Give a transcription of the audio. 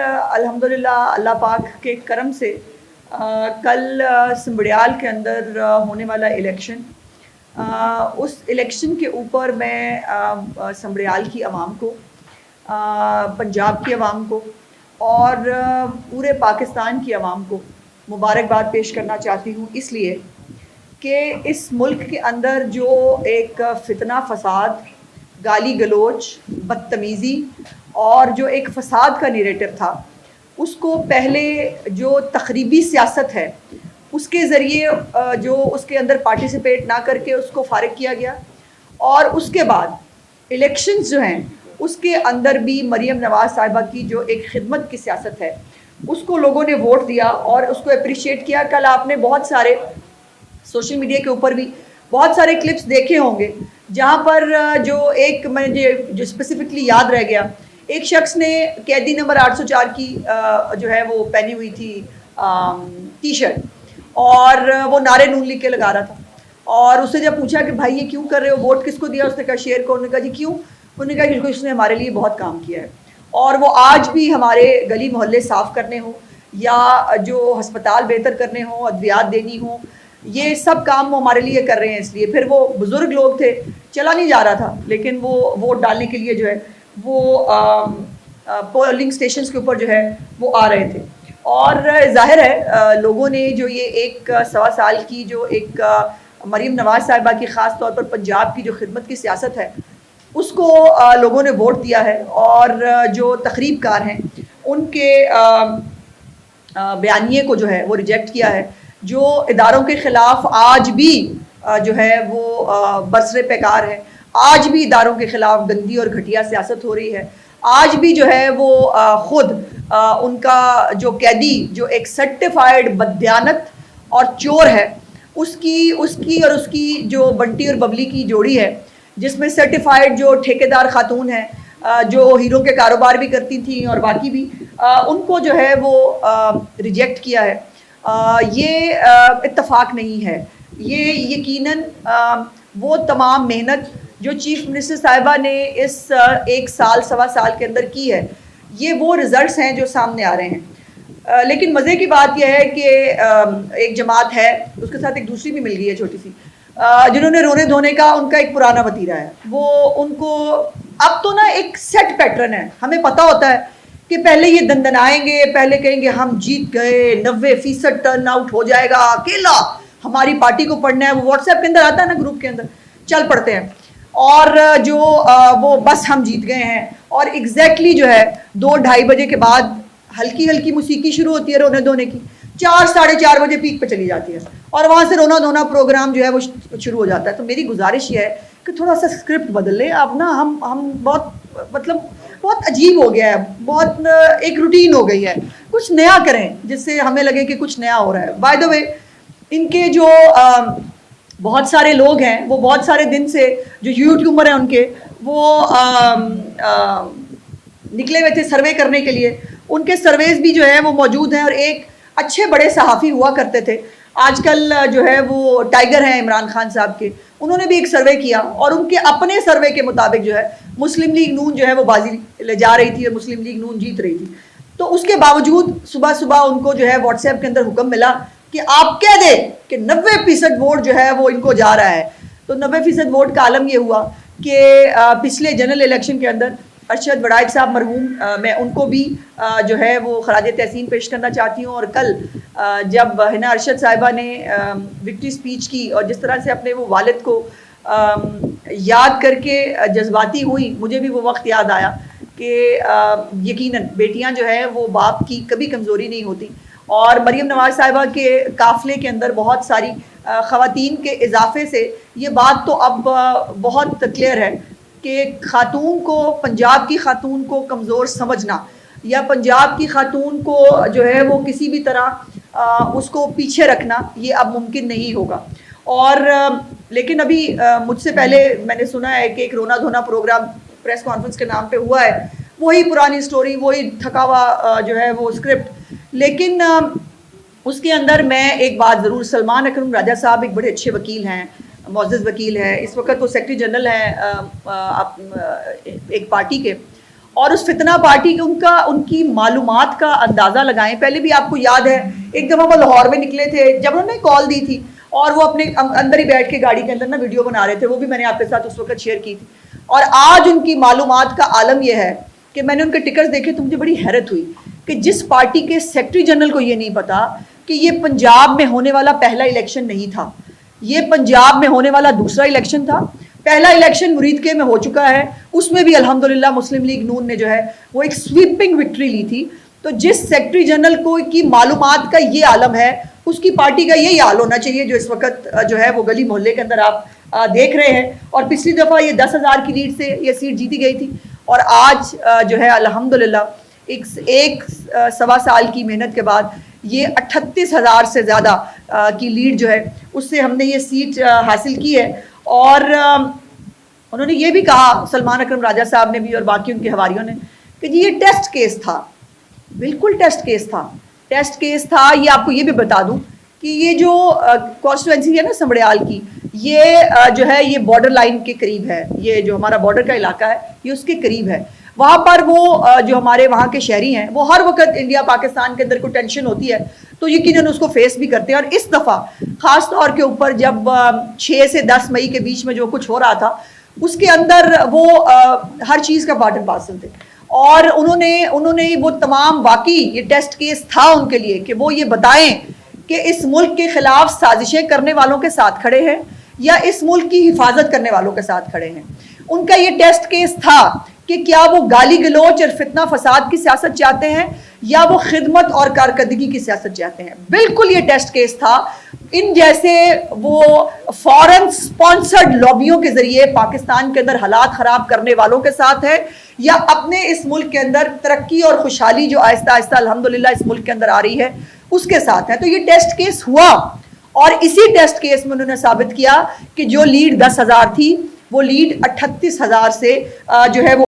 अल्हम्दुलिल्लाह अल्लाह पाक के करम से कल सिंबड़ियाल के अंदर होने वाला इलेक्शन, उस इलेक्शन के ऊपर मैं सिंबड़ियाल की आवाम को, पंजाब की आवाम को और पूरे पाकिस्तान की आवाम को मुबारकबाद पेश करना चाहती हूँ, इसलिए कि इस मुल्क के अंदर जो एक फितना फसाद, गाली गलोच, बदतमीज़ी और जो एक फसाद का नैरेटिव था, उसको पहले जो तखरीबी सियासत है उसके ज़रिए जो उसके अंदर पार्टिसिपेट ना करके उसको फ़ारिग किया गया, और उसके बाद इलेक्शंस जो हैं उसके अंदर भी मरीम नवाज़ साहिबा की जो एक खिदमत की सियासत है उसको लोगों ने वोट दिया और उसको अप्रिशिएट किया। कल आपने बहुत सारे सोशल मीडिया के ऊपर भी बहुत सारे क्लिप्स देखे होंगे जहाँ पर जो एक मुझे जो स्पेसिफिकली याद रह गया, एक शख्स ने कैदी नंबर 804 की जो है वो पहनी हुई थी टी शर्ट, और वो नारे नून लिख के लगा रहा था, और उससे जब पूछा कि भाई ये क्यों कर रहे हो, वोट किसको दिया, उसने कहा शेर को। उन्होंने कहा जी क्यों? उन्होंने कहा क्योंकि उसने हमारे लिए बहुत काम किया है, और वो आज भी हमारे गली मोहल्ले साफ़ करने हो या जो हस्पताल बेहतर करने हो, अद्वियात देनी हो, ये सब काम वो हमारे लिए कर रहे हैं। इसलिए फिर वो बुज़ुर्ग लोग थे, चला नहीं जा रहा था, लेकिन वो वोट डालने के लिए जो है वो पोलिंग स्टेशंस के ऊपर जो है वो आ रहे थे। और जाहिर है लोगों ने जो ये एक 1.25 साल की जो एक मरीम नवाज़ साहिबा की ख़ास तौर पर पंजाब की जो खिदमत की सियासत है उसको लोगों ने वोट दिया है, और जो तकरीबकार हैं उनके बयानिए को जो है वो रिजेक्ट किया है। जो इदारों के ख़िलाफ़ आज भी जो है वो बरसरे पैकार है, आज भी इदारों के ख़िलाफ़ गंदी और घटिया सियासत हो रही है, आज भी जो है वो ख़ुद उनका जो कैदी जो एक सर्टिफाइड बददियानत और चोर है उसकी जो बंटी और बबली की जोड़ी है, जिसमें सर्टिफाइड जो ठेकेदार खातून हैं जो हीरो के कारोबार भी करती थी और बाकी भी, उनको जो है वो रिजेक्ट किया है। ये इत्तफाक नहीं है, ये यकीनन वो तमाम मेहनत जो चीफ मिनिस्टर साहिबा ने इस 1 साल 1.25 साल के अंदर की है, ये वो रिज़ल्ट्स हैं जो सामने आ रहे हैं। लेकिन मज़े की बात यह है कि एक जमात है, उसके साथ एक दूसरी भी मिल गई है छोटी सी, जिन्होंने रोने धोने का उनका एक पुराना वतीरा है। वो उनको अब तो ना एक सेट पैटर्न है, हमें पता होता है कि पहले ये दंदनाएंगे, पहले कहेंगे हम जीत गए, 90% टर्न आउट हो जाएगा, अकेला हमारी पार्टी को पढ़ना है। वो व्हाट्सएप के अंदर आता है ना, ग्रुप के अंदर चल पड़ते हैं, और जो वो बस हम जीत गए हैं, और एग्जैक्टली जो है 2-2:30 बजे के बाद हल्की हल्की मौसीकी शुरू होती है रोने धोने की, 4-4:30 बजे पीक पे चली जाती है, और वहाँ से रोना धोना प्रोग्राम जो है वो शुरू हो जाता है। तो मेरी गुजारिश ये है कि थोड़ा सा स्क्रिप्ट बदल लें। अब ना हम बहुत मतलब बहुत अजीब हो गया है, बहुत एक रूटीन हो गई है, कुछ नया करें जिससे हमें लगे कि कुछ नया हो रहा है। बाय द वे, इनके जो बहुत सारे लोग हैं, वो बहुत सारे दिन से जो यूट्यूबर हैं उनके वो निकले हुए थे सर्वे करने के लिए, उनके सर्वेज भी जो है वो मौजूद हैं, और एक अच्छे बड़े सहाफ़ी हुआ करते थे, आजकल जो है वो टाइगर हैं इमरान खान साहब के, उन्होंने भी एक सर्वे किया, और उनके अपने सर्वे के मुताबिक जो है मुस्लिम लीग नून जो है वो बाजी ले जा रही थी और मुस्लिम लीग नून जीत रही थी। तो उसके बावजूद सुबह सुबह उनको जो है व्हाट्सएप के अंदर हुक्म मिला कि आप कह दें कि 90% वोट जो है वो इनको जा रहा है। तो 90% वोट का आलम ये हुआ कि पिछले जनरल इलेक्शन के अंदर अरशद वड़ाइक साहब मरहूम, मैं उनको भी जो है वो खराज तहसीन पेश करना चाहती हूँ। और कल जब हिना अरशद साहिबा ने विक्ट्री स्पीच की और जिस तरह से अपने वो वालिद को याद करके जज्बाती हुई, मुझे भी वो वक्त याद आया कि यकीनन बेटियां जो है वो बाप की कभी कमज़ोरी नहीं होती, और मरीम नवाज़ साहिबा के काफ़िले के अंदर बहुत सारी ख़वातीन के इजाफे से ये बात तो अब बहुत क्लियर है कि खातून को, पंजाब की खातून को कमज़ोर समझना या पंजाब की खातून को जो है वो किसी भी तरह उसको पीछे रखना, ये अब मुमकिन नहीं होगा। और लेकिन अभी मुझसे पहले मैंने सुना है कि एक रोना धोना प्रोग्राम प्रेस कॉन्फ्रेंस के नाम पे हुआ है, वही पुरानी स्टोरी, वही थका हुआ जो है वो स्क्रिप्ट। लेकिन उसके अंदर मैं एक बात ज़रूर, सलमान अकरम राजा साहब एक बड़े अच्छे वकील हैं, मुअज़्ज़ज़ वकील हैं, इस वक्त वो सेक्रेटरी जनरल हैं एक पार्टी के, और उस फितना पार्टी के उनकी मालूमात का अंदाज़ा लगाएं। पहले भी आपको याद है एक दफ़ा वो लाहौर में निकले थे जब उन्होंने कॉल दी थी और वो अपने अंदर ही बैठ के गाड़ी के अंदर ना वीडियो बना रहे थे, वो भी मैंने आपके साथ उस वक्त शेयर की थी। और आज उनकी मालूमात का आलम यह है कि मैंने उनके टिकट्स देखे तो मुझे बड़ी हैरत हुई कि जिस पार्टी के सेक्रेटरी जनरल को ये नहीं पता कि ये पंजाब में होने वाला पहला इलेक्शन नहीं था, ये पंजाब में होने वाला दूसरा इलेक्शन था। पहला इलेक्शन मुरीद के में हो चुका है, उसमें भी अल्हम्दुलिल्लाह मुस्लिम लीग नून ने जो है वो एक स्वीपिंग विक्ट्री ली थी। तो जिस सेक्रेटरी जनरल को की मालूमात का ये आलम है, उसकी पार्टी का यही हाल होना चाहिए जो इस वक्त जो है वो गली मोहल्ले के अंदर आप देख रहे हैं। और पिछली दफ़ा ये 10,000 की लीड से ये सीट जीती गई थी और आज जो है अल्हम्दुलिल्लाह एक सवा साल की मेहनत के बाद ये 38,000 से ज़्यादा की लीड जो है उससे हमने ये सीट हासिल की है। और उन्होंने ये भी कहा, सलमान अकरम राजा साहब ने भी और बाकी उनके हवारियों ने, कि जी ये टेस्ट केस था। बिल्कुल टेस्ट केस था, टेस्ट केस था। ये आपको ये भी बता दूं कि ये जो कॉन्स्टिट्यूंसी है ना समड़ियाल की, ये जो है ये बॉर्डर लाइन के करीब है, ये जो हमारा बॉर्डर का इलाका है ये उसके करीब है। वहाँ पर वो जो हमारे वहाँ के शहरी हैं वो हर वक्त इंडिया पाकिस्तान के अंदर कोई टेंशन होती है तो यकीनन उसको फेस भी करते हैं। और इस दफ़ा ख़ास तौर के ऊपर जब 6 से 10 मई के बीच में जो कुछ हो रहा था उसके अंदर वो हर चीज़ का पार्ट एंड पार्सल थे और उन्होंने वो तमाम वाकई ये टेस्ट केस था उनके लिए कि वो ये बताएं कि इस मुल्क के खिलाफ साजिशें करने वालों के साथ खड़े हैं या इस मुल्क की हिफाजत करने वालों के साथ खड़े हैं। उनका ये टेस्ट केस था कि क्या वो गाली गलोच और फितना फसाद की सियासत चाहते हैं या वो खिदमत और कारकर्दगी की सियासत चाहते हैं। बिल्कुल ये टेस्ट केस था इन जैसे वो फॉरेन स्पॉन्सर्ड लॉबियों के जरिए पाकिस्तान के अंदर हालात खराब करने वालों के साथ है या अपने इस मुल्क के अंदर तरक्की और खुशहाली जो आहिस्ता आहिस्ता अल्हम्दुलिल्लाह इस मुल्क के अंदर आ रही है उसके साथ है। तो ये टेस्ट केस हुआ और इसी टेस्ट केस में उन्होंने साबित किया कि जो लीड 10,000 थी वो लीड 38,000 से जो है वो